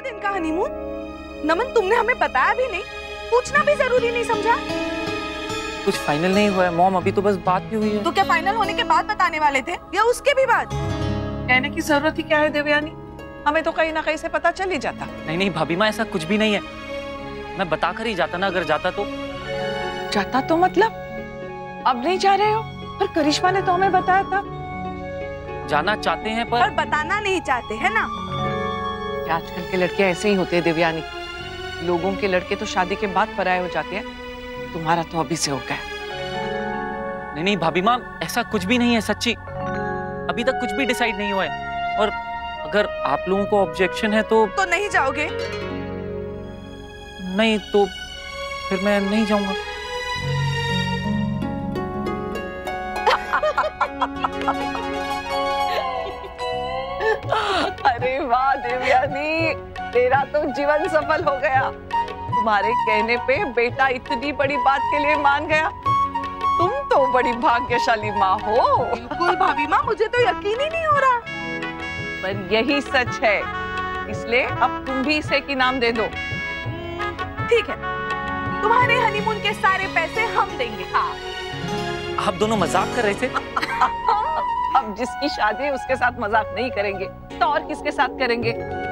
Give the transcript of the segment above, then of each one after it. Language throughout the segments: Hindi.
दिन का हनीमून? नमन, तुमने हमें बताया भी नहीं, पूछना भी जरूरी नहीं समझा? कुछ फाइनल नहीं हुआ है मॉम, अभी तो बस बात भी हुई है। तो क्या फाइनल होने के बाद बताने वाले थे या उसके भी बाद? कहने की जरूरत ही क्या है देवयानी, हमें तो कहीं ना कहीं से पता चल ही जाता। नहीं नहीं भाभी माँ, ऐसा कुछ भी नहीं है। मैं बताकर ही जाता ना, अगर जाता तो। जाता तो मतलब अब नहीं जा रहे हो? पर करिश्मा ने तो हमें बताया था। जाना चाहते हैं पर बताना नहीं चाहते है ना? आजकल के लड़के ऐसे ही होते हैं देवयानी, लोगों के लड़के तो शादी के बाद पराये हो जाते हैं, तुम्हारा तो अभी से हो गया। नहीं नहीं भाभी माँ, ऐसा कुछ भी नहीं है, सच्ची। अभी तक कुछ भी डिसाइड नहीं हुआ है, और अगर आप लोगों को ऑब्जेक्शन है तो नहीं जाओगे? नहीं तो फिर मैं नहीं जाऊंगा। अरे वाह देवयानी, तेरा तो जीवन सफल हो गया। तुम्हारे कहने पे बेटा इतनी बड़ी बात के लिए मान गया। तुम तो बड़ी भाग्यशाली माँ हो। बिल्कुल भाभी माँ, मुझे तो यकीन ही नहीं हो रहा। पर यही सच है, इसलिए अब तुम भी इसे की नाम दे दो। ठीक है, तुम्हारे हनीमून के सारे पैसे हम देंगे। हाँ। आप दोनों मजाक कर रहे थे? अब जिसकी शादी है उसके साथ मजाक नहीं करेंगे तो और किसके साथ करेंगे?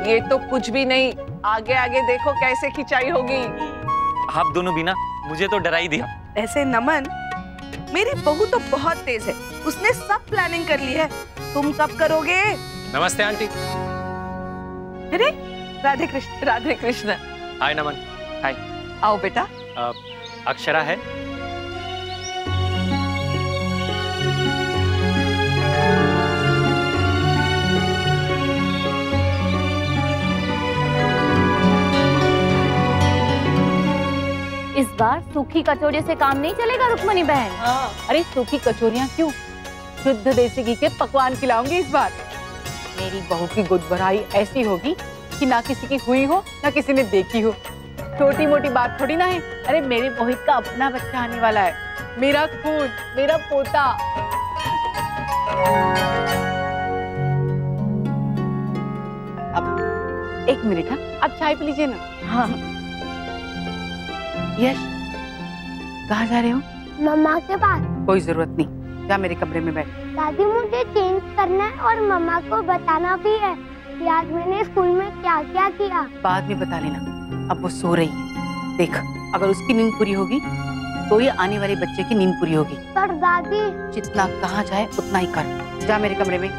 ये तो कुछ भी नहीं, आगे आगे देखो कैसे खिंचाई होगी। आप दोनों भी ना मुझे तो डरा ही दिया। ऐसे नमन, मेरी बहू तो बहुत तेज है, उसने सब प्लानिंग कर ली है। तुम कब करोगे? नमस्ते आंटी। अरे राधे कृष्ण। राधे कृष्ण। हाय नमन। हाय। आओ बेटा। अक्षरा है? इस बार सूखी कचौड़ी से काम नहीं चलेगा रुक्मणी बहन। अरे सूखी कचौरियाँ क्यों, शुद्ध देसी घी के पकवान खिलाऊंगी इस बार। मेरी बहू की गुद भराई ऐसी होगी कि ना किसी की हुई हो ना किसी ने देखी हो। छोटी मोटी बात थोड़ी ना है। अरे मेरे मोहित का अपना बच्चा आने वाला है, मेरा खून, मेरा पोता। अब एक मिनट, हाँ आप चाय पी लीजिए ना। हाँ यश, कहाँ जा रहे हो? मम्मा के पास। कोई जरूरत नहीं, जा मेरे कमरे में बैठ। दादी मुझे चेंज करना है और मम्मा को बताना भी है कि आज मैंने स्कूल में क्या क्या किया। बाद में बता लेना, अब वो सो रही है। देख, अगर उसकी नींद पूरी होगी तो ये आने वाले बच्चे की नींद पूरी होगी। पर दादी, जितना कहा जाए उतना ही कर। जा मेरे कमरे में।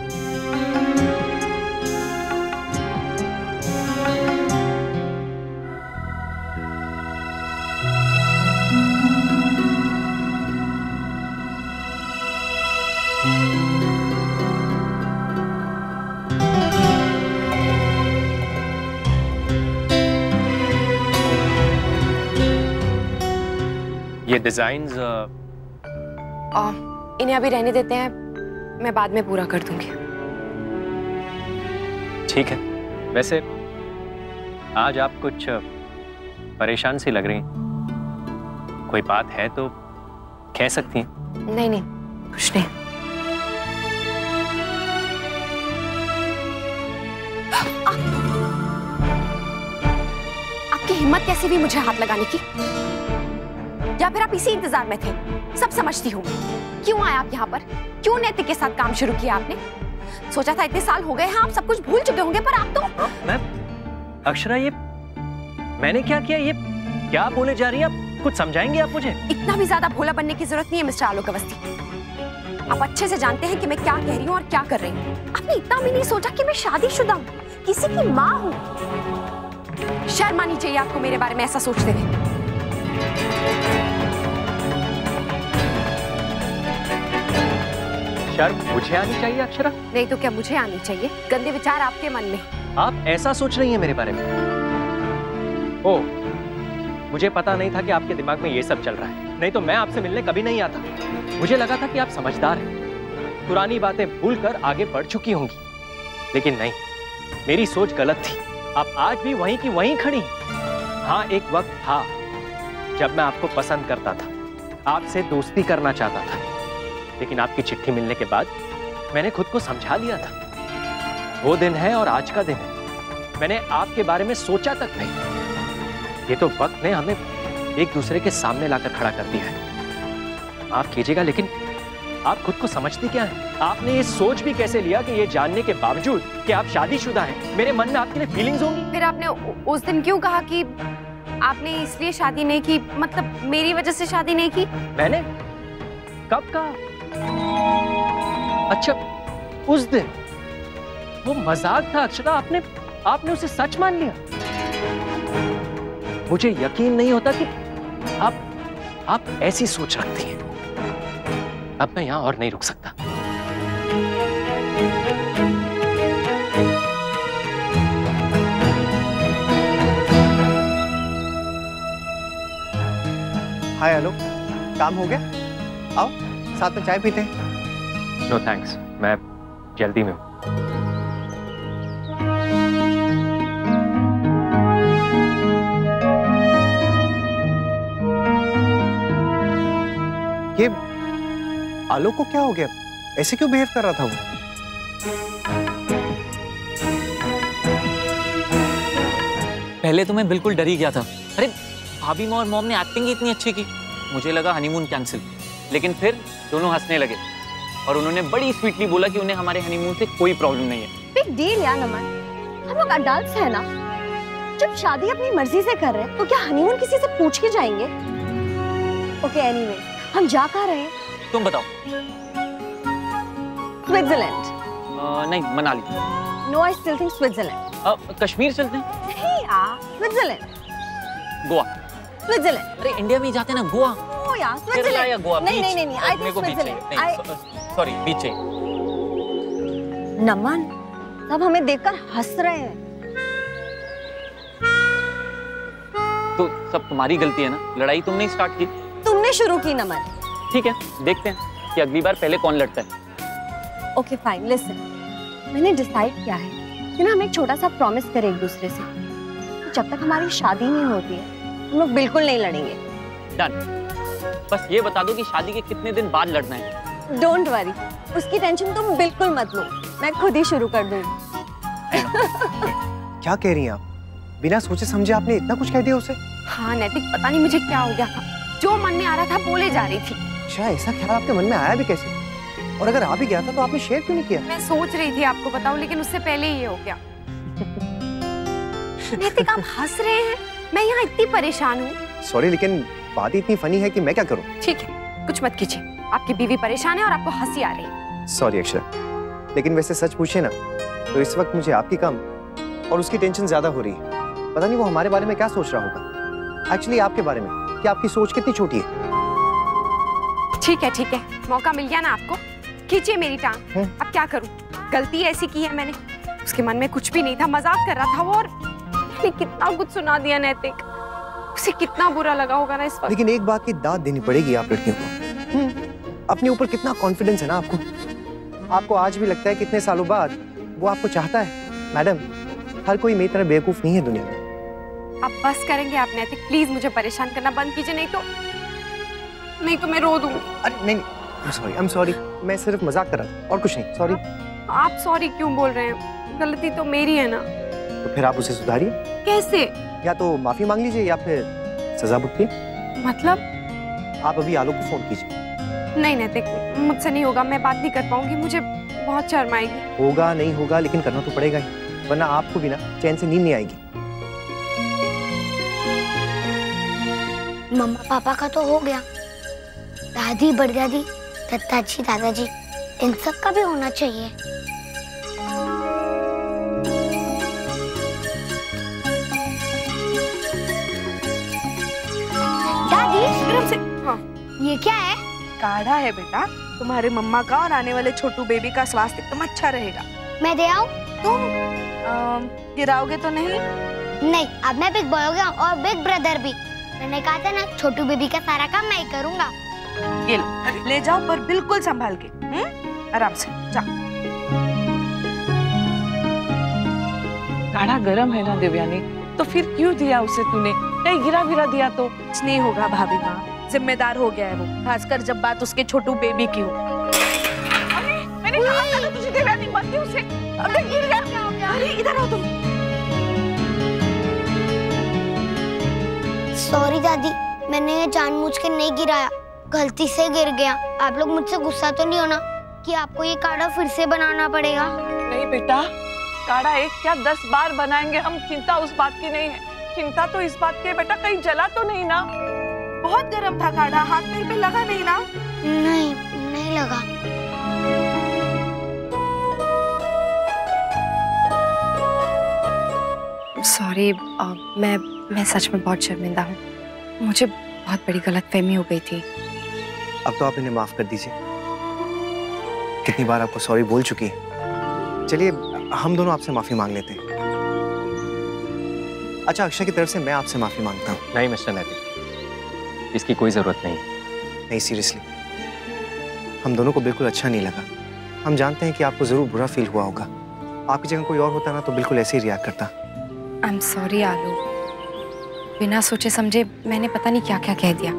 ये डिजाइन्स इन्हें अभी रहने देते हैं, मैं बाद में पूरा कर दूंगी। ठीक है। वैसे आज आप कुछ परेशान सी लग रही हैं। कोई बात है तो कह सकती हैं। नहीं नहीं, कुछ नहीं। आपकी हिम्मत कैसे भी मुझे हाथ लगाने की? या फिर आप इसी इंतजार में थे? सब समझती हूँ। क्यों आए आप यहाँ पर? क्यों नैतिक के साथ काम शुरू किया आपने? सोचा था इतने साल हो गए हैं, आप सब कुछ भूल चुके होंगे, पर आप तो। मैम, अक्षरा, ये मैंने क्या किया? ये क्या बोले जा रही हैं आप? कुछ समझाएंगे आप मुझे? इतना भी ज्यादा भोला बनने की जरूरत नहीं है मिस्टर आलोक अवस्थी। आप अच्छे से जानते हैं कि मैं क्या कह रही हूँ और क्या कर रही हूँ। आपने इतना भी नहीं सोचा कि मैं शादीशुदा हूँ, किसी की माँ हूँ। शर्म आनी चाहिए आपको मेरे बारे में ऐसा सोचते हुए। शर्म मुझे आनी चाहिए अक्षरा? नहीं तो क्या मुझे आनी चाहिए? गंदे विचार आपके मन में। आप ऐसा सोच रही हैं मेरे बारे में? ओ, मुझे पता नहीं था कि आपके दिमाग में ये सब चल रहा है, नहीं तो मैं आपसे मिलने कभी नहीं आता। मुझे लगा था कि आप समझदार हैं, पुरानी बातें भूलकर आगे बढ़ चुकी होंगी, लेकिन नहीं, मेरी सोच गलत थी। आप आज भी वहीं की वहीं खड़ी हैं। हाँ, एक वक्त था जब मैं आपको पसंद करता था, आपसे दोस्ती करना चाहता था, लेकिन आपकी चिट्ठी मिलने के बाद मैंने खुद को समझा लिया था। वो दिन है और आज का दिन है। मैंने आपके बारे में सोचा तक नहीं। ये तो वक्त ने हमें एक दूसरे के सामने लाकर खड़ा कर दिया है। माफ कीजिएगा, लेकिन आप खुद को समझती क्या हैं? आपने ये सोच भी कैसे लिया कि ये जानने के बावजूद कि आप शादीशुदा हैं, मेरे मन में आपके लिए फीलिंग्स होंगी? फिर आपने उस दिन क्यों कहा कि आपने इसलिए शादी नहीं की, मतलब मेरी वजह से शादी नहीं की? मैंने कब कहा? अच्छा, उस दिन वो मजाक था अक्षरा, आपने उसे सच मान लिया। मुझे यकीन नहीं होता कि आप ऐसी सोच रखती हैं। अब मैं यहां और नहीं रुक सकता। हाय हेलो, काम हो गया? आओ साथ में चाय पीते हैं। नो थैंक्स, मैं जल्दी में हूं। ये आलोक को क्या हो गया? ऐसे क्यों बिहेव कर रहा था वो? पहले तो मैं बिल्कुल डर ही गया था। अरे भाभी और मॉम ने एक्टिंग ही इतनी अच्छी की, मुझे लगा हनीमून कैंसिल। लेकिन फिर दोनों हंसने लगे और उन्होंने बड़ी स्वीटली बोला कि उन्हें हमारे हनीमून से कोई प्रॉब्लम नहीं है। बिग डील यार नमन, हम लोग अडल्ट्स हैं ना। जब शादी अपनी मर्जी से कर रहे हैं तो क्या हनीमून किसी से पूछ के जाएंगे? ओके एनीवे, हम जा कहाँ रहे हैं? तुम बताओ। स्विट्जरलैंड। नहीं, Manali. No, I still think Switzerland. Kashmir चलते हैं? नहीं यार, स्विट्जरलैंड। गोवा। स्विट्जरलैंड। अरे इंडिया में ही जाते हैं ना, गोवा। ओ यार, केरला या गोवा? नहीं नहीं नहीं, आई मेरे थिंक को बीच स्विट्जरलैंड। सॉरी, बीच चाहिए। नमन, सब हमें देखकर हंस रहे हैं। तो सब तुम्हारी गलती है ना, लड़ाई तुमने स्टार्ट की। तुमने शुरू की नमन। ठीक है, देखते हैं कि अगली बार पहले कौन लड़ता है। ओके फाइन, लिसन, मैंने डिसाइड किया है कि ना हम एक छोटा सा प्रॉमिस करें एक दूसरे से। जब तक हमारी शादी नहीं होती है हम लोग बिल्कुल नहीं लड़ेंगे। डन। बस ये बता दो कि शादी के कितने दिन बाद लड़ना है। डोंट वरी, उसकी टेंशन तुम बिल्कुल मत लो, मैं खुद ही शुरू कर दूंगी। क्या कह रही हैं आप? बिना सोचे समझे आपने इतना कुछ कह दिया उसे? हाँ नैतिक, पता नहीं मुझे क्या हो गया था, जो मन में आ रहा था बोले जा रही थी। अच्छा, ऐसा ख्याल आपके मन में आया भी कैसे? और अगर आ भी गया था तो आपने शेयर क्यों नहीं किया? मैं सोच रही थी आपको बताऊं, लेकिन उससे पहले ही ये हो गया। नैतिक, आप हंस रहे हैं, मैं यहाँ इतनी परेशान हूँ। सॉरी, लेकिन बात इतनी फनी है कि मैं क्या करूँ? ठीक है, कुछ मत कीजिए, आपकी बीवी परेशान है और आपको हंसी आ रही है। सॉरी अक्षरा, लेकिन वैसे सच पूछे ना तो इस वक्त मुझे आपकी कम और उसकी टेंशन ज्यादा हो रही है। पता नहीं वो हमारे बारे में क्या सोच रहा होगा, एक्चुअली आपके बारे में, कि आपकी सोच कितनी छोटी है। ठीक है, मौका मिल गया ना आपको, खींचिए मेरी टांग। अब क्या करूं, गलती ऐसी की है मैंने। उसके मन में कुछ भी नहीं था, मजाक कर रहा था वो, और मैंने कितना कुछ सुना दिया नैतिक। उसे कितना बुरा लगा होगा ना इस वक्त। लेकिन एक बात की दाद देनी पड़ेगी आप लड़कियों को, अपने ऊपर कितना कॉन्फिडेंस है ना आपको। आपको आज भी लगता है कितने सालों बाद वो आपको चाहता है। मैडम, हर कोई मेरी तरह बेवकूफ नहीं है दुनिया में। अब बस करेंगे आप नैतिक, प्लीज मुझे परेशान करना बंद कीजिए, नहीं तो मैं रो दूंगी। अरे नहीं, आई एम सॉरी, मैं सिर्फ मजाक कर रहा था और कुछ नहीं। सॉरी। आप सॉरी क्यों बोल रहे हैं? गलती तो मेरी है ना। तो फिर आप उसे सुधारिए। कैसे? या तो माफी मांग लीजिए या फिर सजा भुगतिए। मतलब? आप अभी आलोक को फोन कीजिए। नहीं नैतिक, मुझसे नहीं होगा, मैं बात नहीं कर पाऊंगी, मुझे बहुत शर्म आएगी। होगा नहीं होगा, लेकिन करना तो पड़ेगा ही, वरना आपको भी ना चैन से नींद नहीं आएगी। मम्मा पापा का तो हो गया, दादी बड़दादी दत्ताजी दादाजी इन सब का भी होना चाहिए। दादी से हाँ, ये क्या है? काढ़ा है बेटा, तुम्हारे मम्मा का और आने वाले छोटू बेबी का स्वास्थ्य एकदम अच्छा रहेगा। मैं दे आऊं? तुम गिराओगे तो नहीं? नहीं, अब मैं बिग बॉय हो गया और बिग ब्रदर भी। मैंने कहा था ना, छोटू बेबी का सारा काम मैं ही करूंगा। ये लो, ले जाओ पर बिल्कुल संभाल के, आराम से जा। काढ़ा गरम है ना देवयानी, तो फिर क्यों दिया उसे तूने? कहीं गिरा विरा दिया तो? कुछ नहीं होगा भाभी माँ, जिम्मेदार हो गया है वो, खासकर जब बात उसके छोटू बेबी की हो। मैंने कहा था ना तुझे देवयानी, मत दे उसे। अबे गिर गया। क्या हो गया? अरे इधर आओ तुम। सॉरी दादी, मैंने ये जानबूझ के नहीं गिराया, गलती से गिर गया। आप लोग मुझसे गुस्सा तो नहीं होना कि आपको ये काढ़ा फिर से बनाना पड़ेगा? नहीं बेटा, काढ़ा एक क्या 10 बार बनाएंगे हम, चिंता उस बात की नहीं है। चिंता तो इस बात की है बेटा, कहीं जला तो नहीं ना? बहुत गर्म था काढ़ा, हाथ पैर पे लगा नहीं ना? नहीं, नहीं लगा। सॉरी, मैं सच में बहुत शर्मिंदा हूँ। मुझे बहुत बड़ी गलतफहमी हो गई थी। अब तो आप इन्हें माफ कर दीजिए। कितनी बार आपको सॉरी बोल चुकी है। चलिए हम दोनों आपसे माफी मांग लेते हैं। अच्छा, अक्षय की तरफ से मैं आपसे माफी मांगता हूँ। नहीं मिस्टर नैतिक, इसकी कोई जरूरत नहीं। नहीं, सीरियसली हम दोनों को बिल्कुल अच्छा नहीं लगा। हम जानते हैं कि आपको जरूर बुरा फील हुआ होगा। आपकी जगह कोई और होता ना तो बिल्कुल ऐसे ही रिएक्ट करता। आई एम सॉरी आलू, बिना सोचे समझे मैंने पता नहीं क्या क्या कह दिया।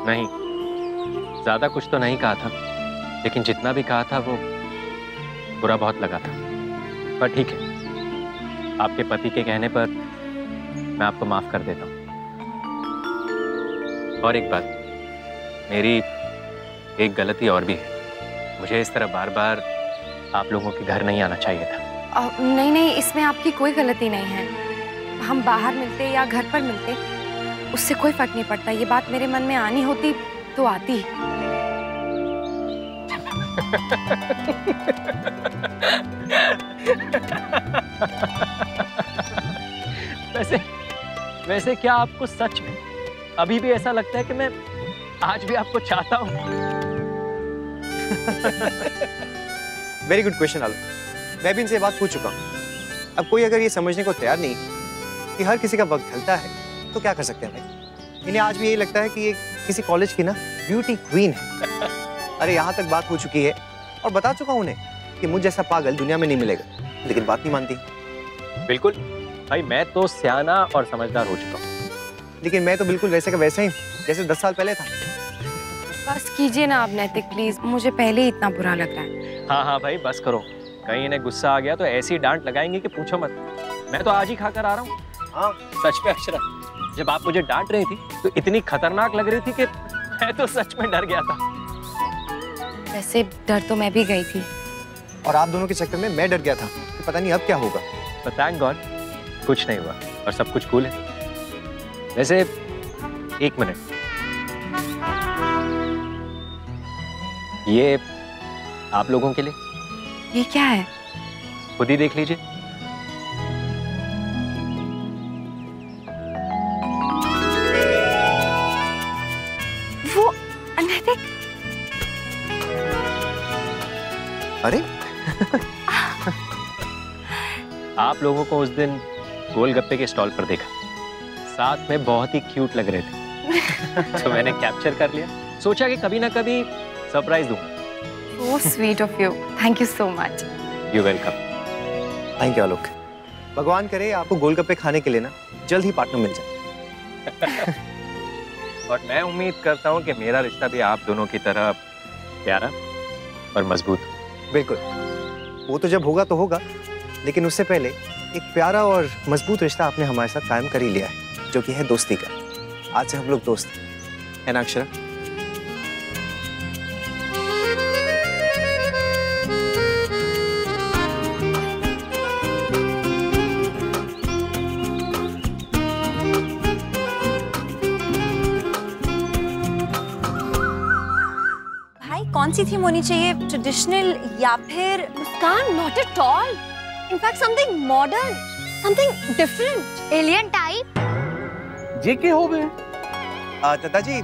नहीं, ज्यादा कुछ तो नहीं कहा था, लेकिन जितना भी कहा था वो बुरा बहुत लगा था। पर ठीक है, आपके पति के कहने पर मैं आपको माफ कर देता हूँ। और एक बात, मेरी एक गलती और भी है। मुझे इस तरह बार बार आप लोगों के घर नहीं आना चाहिए था। नहीं, इसमें आपकी कोई गलती नहीं है। हम बाहर मिलते या घर पर मिलते, उससे कोई फर्क नहीं पड़ता। ये बात मेरे मन में आनी होती तो आती। वैसे क्या आपको सच में अभी भी ऐसा लगता है कि मैं आज भी आपको चाहता हूँ? वेरी गुड क्वेश्चन आलू। मैं भी इनसे बात पूछ चुका हूँ। अब कोई अगर ये समझने को तैयार नहीं कि हर किसी का वक्त ढलता है तो क्या कर सकते हैं भाई। इन्हें आज भी यही लगता है कि ये किसी कॉलेज की ना ब्यूटी क्वीन है। अरे यहाँ तक बात हो चुकी है और बता चुका हूँ उन्हें कि मुझ जैसा पागल दुनिया में नहीं मिलेगा, लेकिन बात नहीं मानती। बिल्कुल भाई, मैं तो सियाना और समझदार हो चुका हूँ। लेकिन मैं तो बिल्कुल वैसे का वैसा ही जैसे 10 साल पहले था। बस कीजिए ना आप नैतिक, प्लीज। मुझे पहले ही इतना बुरा लग रहा है। हाँ भाई बस करो। कहीं इन्हें गुस्सा आ गया तो ऐसी डांट लगाएंगे कि पूछो मत। मैं तो आज ही खाकर आ रहा हूँ। हाँ सच में अक्षरा, जब आप मुझे डांट रही थी तो इतनी खतरनाक लग रही थी कि मैं तो सच में डर गया था। वैसे डर तो मैं भी गई थी। और आप दोनों के चक्कर में मैं डर गया था कि पता नहीं अब क्या होगा। तो थैंक गॉड कुछ नहीं हुआ और सब कुछ कूल है। वैसे एक मिनट, ये आप लोगों के लिए। ये क्या है? खुद ही देख लीजिए। वो अनैतिक। अरे आप लोगों को उस दिन गोलगप्पे के स्टॉल पर देखा, साथ में बहुत ही क्यूट लग रहे थे। तो मैंने कैप्चर कर लिया, सोचा कि कभी ना कभी सरप्राइज दूंगा। So sweet of you. Thank you so much. You're welcome. Thank you Alok. भगवान करे आपको गोलगप्पे खाने के लिए ना जल्द ही पार्टनर मिल जाए। और मैं उम्मीद करता हूँ कि मेरा रिश्ता भी आप दोनों की तरह प्यारा और मजबूत। बिल्कुल, वो तो जब होगा तो होगा, लेकिन उससे पहले एक प्यारा और मजबूत रिश्ता आपने हमारे साथ कायम कर ही लिया है, जो कि है दोस्ती का। आज से हम लोग दोस्त है ना अक्षरा? कौन सी थीम होनी चाहिए? ट्रेडिशनल या फिर मुस्कान? Not at all, in fact something modern, something different, alien type. ये क्या हो गए? दादाजी,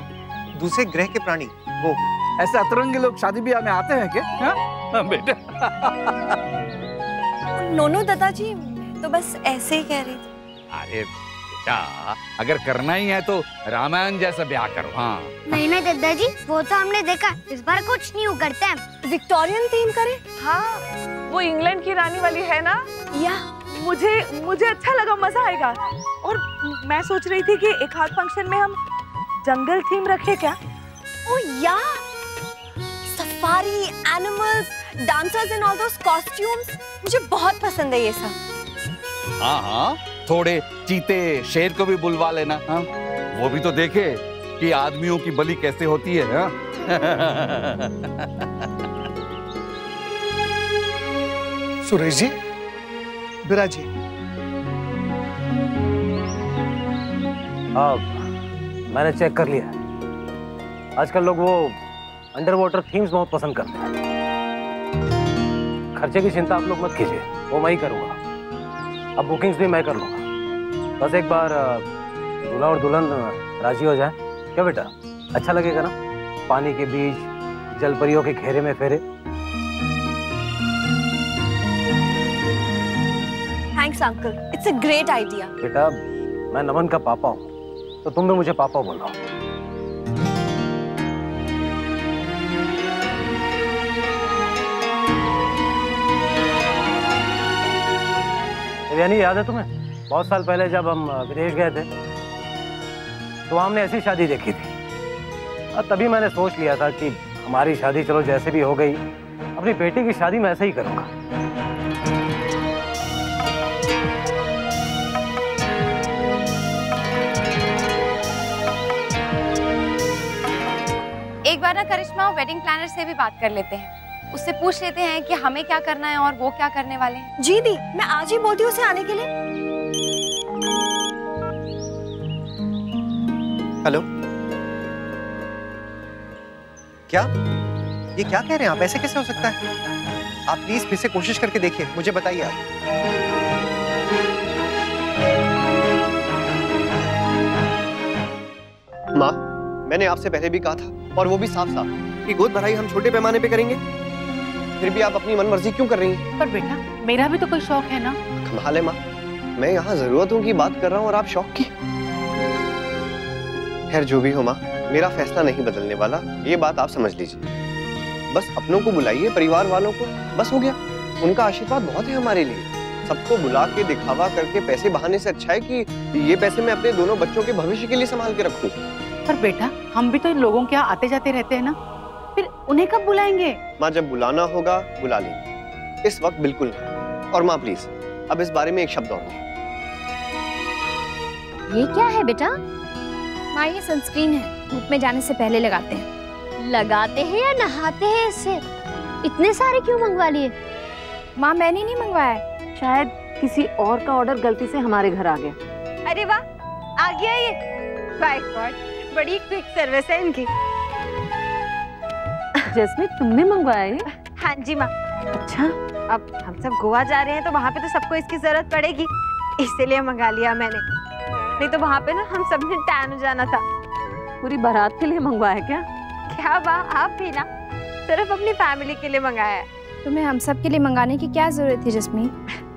दूसरे ग्रह के प्राणी वो। ऐसे अतरंगी लोग शादी ब्याह में आते हैं क्या? हाँ बेटा। नो दादाजी, मैं तो बस ऐसे ही कह रही थी। अरे बेटा, अगर करना ही है तो रामायण जैसा ब्याह करो। हाँ नहीं दादाजी, वो तो हमने देखा, इस बार कुछ न्यू करते हैं। विक्टोरियन थीम करें? हाँ, वो इंग्लैंड की रानी वाली है ना? या मुझे अच्छा लगा, मजा आएगा। और मैं सोच रही थी कि एक हाथ फंक्शन में हम जंगल थीम रखें क्या? ओ या, safari, animals, dancers in all those costumes, मुझे बहुत पसंद है ये सब। हाँ, थोड़े चीते शेर को भी बुलवा लेना। हाँ? वो भी तो देखे कि आदमियों की बलि कैसे होती है। हाँ? सुरेश जी, विराज जी, मैंने चेक कर लिया। आजकल लोग वो अंडर वाटर थीम्स बहुत पसंद करते हैं। खर्चे की चिंता आप लोग मत कीजिए, वो मैं ही करूँगा। अब बुकिंग्स भी मैं कर लूँगा। बस एक बार दूल्हा और दुल्हन राजी हो जाए। क्या बेटा, अच्छा लगेगा ना? पानी के बीच जलपरियों के घेरे में फेरे। Thanks uncle, it's a great idea. बेटा, मैं नमन का पापा हूँ, तो तुम भी मुझे पापा बोलो। यानी याद है तुम्हें, बहुत साल पहले जब हम विदेश गए थे तो हमने ऐसी शादी देखी थी। और तभी मैंने सोच लिया था कि हमारी शादी चलो जैसे भी हो गई, अपनी बेटी की शादी मैं ऐसे ही करूंगा। एक बार ना करिश्मा वेडिंग प्लानर से भी बात कर लेते हैं, उससे पूछ लेते हैं कि हमें क्या करना है और वो क्या करने वाले हैं। जी दी, मैं आज ही बोलती हूँ उसे आने के लिए। हेलो, क्या ये क्या कह रहे हैं आप? ऐसे कैसे हो सकता है? आप प्लीज फिर से कोशिश करके देखिए, मुझे बताइए आप। माँ, मैंने आपसे पहले भी कहा था, और वो भी साफ साफ, कि गोद भराई हम छोटे पैमाने पे करेंगे। फिर भी आप अपनी मनमर्जी क्यों कर रही हैं? पर बेटा, मेरा भी तो कोई शौक है ना। कमाल है माँ, मैं यहाँ जरूरतों की बात कर रहा हूँ और आप शौक की। खैर जो भी हो माँ, मेरा फैसला नहीं बदलने वाला, ये बात आप समझ लीजिए। बस अपनों को बुलाइए, परिवार वालों को, बस हो गया। उनका आशीर्वाद बहुत है हमारे लिए। सबको बुला के दिखावा करके पैसे बहाने से अच्छा है कि ये पैसे मैं अपने दोनों बच्चों के भविष्य के लिए संभाल के रखूं। पर बेटा, हम भी तो इन लोगों के यहाँ आते जाते रहते हैं ना, फिर उन्हें कब बुलाएंगे? माँ, जब बुलाना होगा बुला लेंगे, इस वक्त बिल्कुल नहीं। और माँ प्लीज, अब इस बारे में एक शब्द और नहीं। ये क्या है बेटा? माँ, ये सनस्क्रीन है, धूप में जाने से पहले लगाते हैं। लगाते हैं या नहाते हैं इससे? इतने सारे क्यों मंगवा लिए? माँ, मैंने नहीं मंगवाया है। शायद किसी और का ऑर्डर गलती से हमारे घर आ गया। अरे वाह, आ गया ये। बाय गॉड, बड़ी क्विक सर्विस है इनकी। जैस्मीन, तुमने मंगवाया ये? हाँ जी माँ। अच्छा, अब हम सब गोवा जा रहे हैं तो वहाँ पे तो सबको इसकी जरूरत पड़ेगी, इसीलिए मंगा लिया मैंने। नहीं तो वहाँ पे ना हम सब ने टैन हो जाना था। पूरी बारात के लिए मंगवाया क्या? क्या वाह, आप भी ना, सिर्फ अपनी फैमिली के लिए मंगाया है। तुम्हें हम सब के लिए मंगाने की क्या जरूरत थी जस्मीन?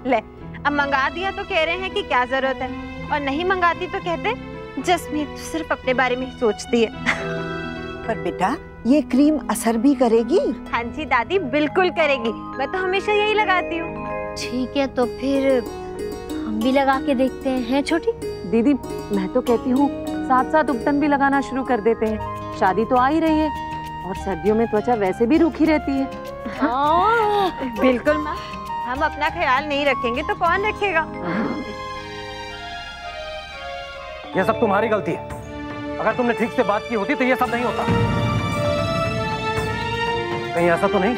ले, अब मंगा दिया तो कह रहे हैं कि क्या जरूरत है, और नहीं मंगाती तो कहते जस्मीन तो सिर्फ अपने बारे में ही सोचती है। पर बेटा, ये क्रीम असर भी करेगी? हाँ जी दादी, बिल्कुल करेगी। मैं तो हमेशा यही लगाती हूँ। ठीक है, तो फिर हम भी लगा के देखते हैं छोटी। दीदी, मैं तो कहती हूँ साथ साथ उपटन भी लगाना शुरू कर देते हैं। शादी तो आ ही रही है और सर्दियों में त्वचा वैसे भी रूखी रहती है। हाँ, बिल्कुल माँ, हम अपना ख्याल नहीं रखेंगे तो कौन रखेगा? ये सब तुम्हारी गलती है। अगर तुमने ठीक से बात की होती तो ये सब नहीं होता। कहीं ऐसा तो नहीं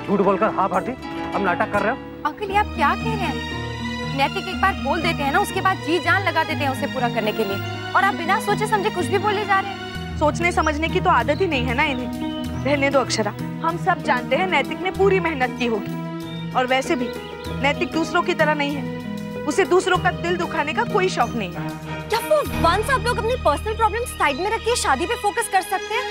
झूठ बोलकर हाँ भरती हम नाटक कर रहे हो? अंकल, ये आप क्या कह रहे हैं? नैतिक एक बार बोल देते हैं ना, उसके बाद जी जान लगा देते हैं उसे पूरा करने के लिए, और आप बिना सोचे समझे कुछ भी बोले जा रहे हैं। सोचने समझने की तो आदत ही नहीं है ना इन्हें। रहने दो अक्षरा, हम सब जानते हैं नैतिक ने पूरी मेहनत की होगी, और वैसे भी नैतिक दूसरों की तरह नहीं है। उसे दूसरों का दिल दुखाने का कोई शौक नहीं है। क्या फॉर वंस आप लोग अपनी पर्सनल प्रॉब्लम साइड में रख के शादी पे फोकस कर सकते हैं?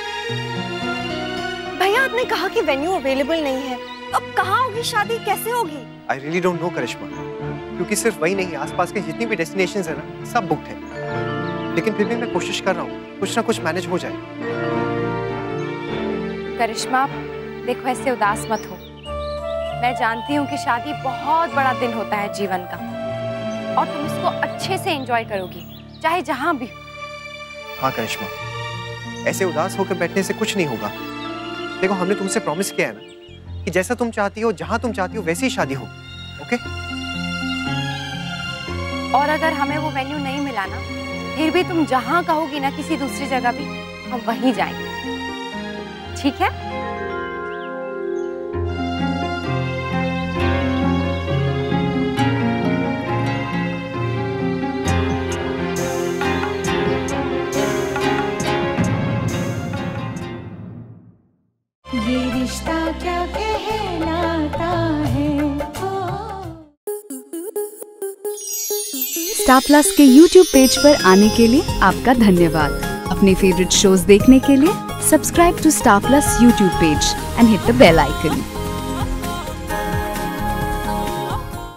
भैया, आपने कहा कि वेन्यू अवेलेबल नहीं है, अब कहाँ होगी शादी, कैसे होगी? I really don't know करिश्मा, क्योंकि सिर्फ वही नहीं, आसपास के जितनी भी डेस्टिनेशंस है ना, सब बुक्ड है। लेकिन फिर भी मैं कोशिश कर रहा हूँ, कुछ ना कुछ मैनेज हो जाए। करिश्मा, देखो ऐसे उदास मत हो। मैं जानती हूँ कि शादी बहुत बड़ा दिन होता है जीवन का, और तुम इसको अच्छे से एंजॉय करोगी, चाहे जहाँ भी हो। हाँ करिश्मा, ऐसे उदास होकर बैठने से कुछ नहीं होगा। देखो, हमने तुमसे प्रॉमिस किया है ना कि जैसा तुम चाहती हो, जहाँ तुम चाहती हो, वैसी ही शादी हो। ओके? और अगर हमें वो वेन्यू नहीं मिला ना, फिर भी तुम जहाँ कहोगी ना किसी दूसरी जगह भी, हम वहीं जाएंगे, ठीक है? ये रिश्ता क्या कहलाता है। स्टार प्लस के YouTube पेज पर आने के लिए आपका धन्यवाद। अपने फेवरेट शोज देखने के लिए subscribe to star plus YouTube page and hit the bell icon.